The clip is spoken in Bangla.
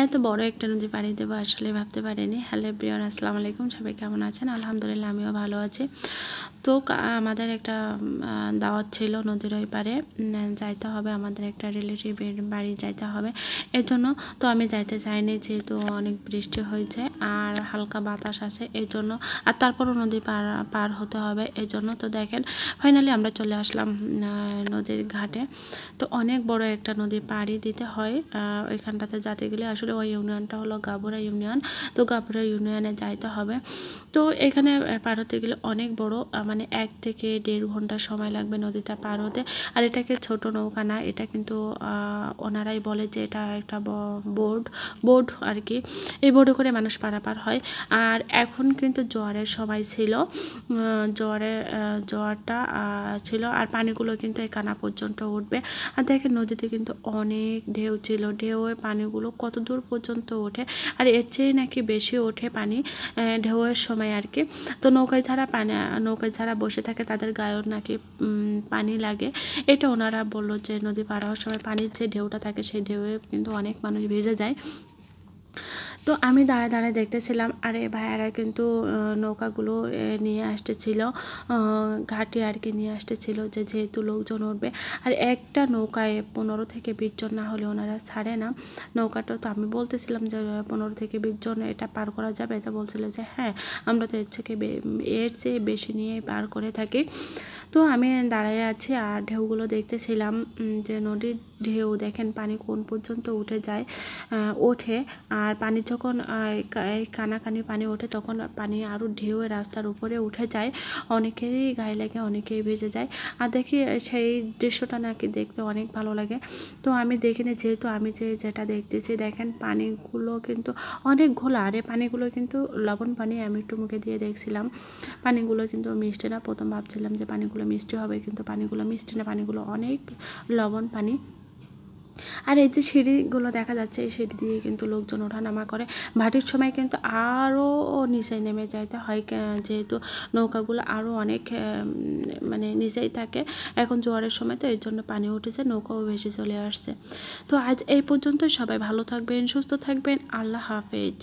এত বড় একটা নদী পাড়ি দেবো আসলে ভাবতে পারিনি। হ্যালো এভরিওয়ান, আসসালামু আলাইকুম। সবাই কেমন আছেন? আলহামদুলিল্লাহ আমিও ভালো আছি। তো আমাদের একটা দাওয়াত ছিল নদীর ওই পারে, যাইতে হবে, আমাদের একটা রিলেটিভের বাড়ি যাইতে হবে। এর জন্য তো আমি যাইতে চাইনি, যেহেতু অনেক বৃষ্টি হয়েছে আর হালকা বাতাস আছে এই জন্য, আর তারপরও নদী পার হতে হবে এই জন্য। তো দেখেন ফাইনালি আমরা চলে আসলাম নদীর ঘাটে। তো অনেক বড় একটা নদী পাড়ি দিতে হয় ওইখানটাতে যেতে গেলে। আসলে ওই ইউনিয়নটা হলো গাবুরা ইউনিয়ন। তো গাবুরা ইউনিয়নে যাইতে হবে। তো এখানে পার হতে গেলে অনেক বড়, মানে 1 থেকে 1.5 ঘন্টা সময় লাগবে নদীটা পার হতে। আর এটাকে ছোট নৌকা না, এটা কিন্তু ওনারাই বলে যে এটা একটা বোর্ড আর কি। এই বোর্ডে করে মানুষ পারাপার হয়। আর এখন কিন্তু জোয়ারের সময় ছিল, জোয়ারটা ছিল, আর পানিগুলো কিন্তু এই কানা পর্যন্ত উঠবে। আর দেখেন নদীতে কিন্তু অনেক ঢেউ ছিল, ঢেউয়ের পানিগুলো কত দূর পর্যন্ত ওঠে, আর এর চেয়ে নাকি বেশি ওঠে পানি ঢেউয়ের সময় আর কি। তো নৌকায় যারা বসে থাকে তাদের গায়েও নাকি পানি লাগে। এটা ওনারা বললো যে নদী পার হওয়ার সময় পানির যে ঢেউটা থাকে সেই ঢেউয়ে কিন্তু অনেক মানুষ ভিজে যায়। তো আমি দাঁড়ায় দাঁড়ায় দেখতেছিলাম, আর এই ভাইয়ারা কিন্তু নৌকাগুলো নিয়ে আসতেছিল ঘাটে আর কি, নিয়ে আসতেছিল যে যেহেতু লোকজন উঠবে। আর একটা নৌকায় 15 থেকে 20 জন না হলে ওনারা ছাড়ে না নৌকাটা। তো আমি বলতেছিলাম যে 15 থেকে 20 জন এটা পার করা যাবে? এটা বলছিল যে হ্যাঁ, আমরা তো এর চেয়ে বেশি নিয়ে পার করে থাকি। তো আমি দাঁড়ায় আছি আর ঢেউগুলো দেখতেছিলাম যে নদীর ঢেউ দেখেন পানি কোন পর্যন্ত উঠে যায়, ওঠে। আর পানি যখন কানাকানি পানি ওঠে তখন পানি আরও ঢেউয়ে রাস্তার উপরে উঠে যায়, অনেকেরই গায়ে লাগে, অনেকেই ভেজে যায়। আর দেখি সেই দৃশ্যটা নাকি দেখতে অনেক ভালো লাগে। তো আমি দেখিনি, যেহেতু আমি যেটা দেখতেছি দেখেন পানিগুলো কিন্তু অনেক ঘোলা, আর এই পানিগুলো কিন্তু লবণ পানি। আমি একটু মুখে দিয়ে দেখছিলাম, পানিগুলো কিন্তু মিষ্টি না। প্রথম ভাবছিলাম যে পানিগুলো মিষ্টি হবে, কিন্তু পানিগুলো মিষ্টি না, পানিগুলো অনেক লবণ পানি। আর এই যে সিঁড়িগুলো দেখা যাচ্ছে, এই সিঁড়ি দিয়ে কিন্তু লোকজন ওঠানামা করে। ভাটির সময় কিন্তু আরও নিচে নেমে যাইতে হয়, যেহেতু নৌকাগুলো আরও অনেক মানে নিচেই থাকে। এখন জোয়ারের সময় তো এর জন্য পানি উঠেছে, নৌকাও ভেসে চলে আসছে। তো আজ এই পর্যন্ত, সবাই ভালো থাকবেন, সুস্থ থাকবেন, আল্লাহ হাফেজ।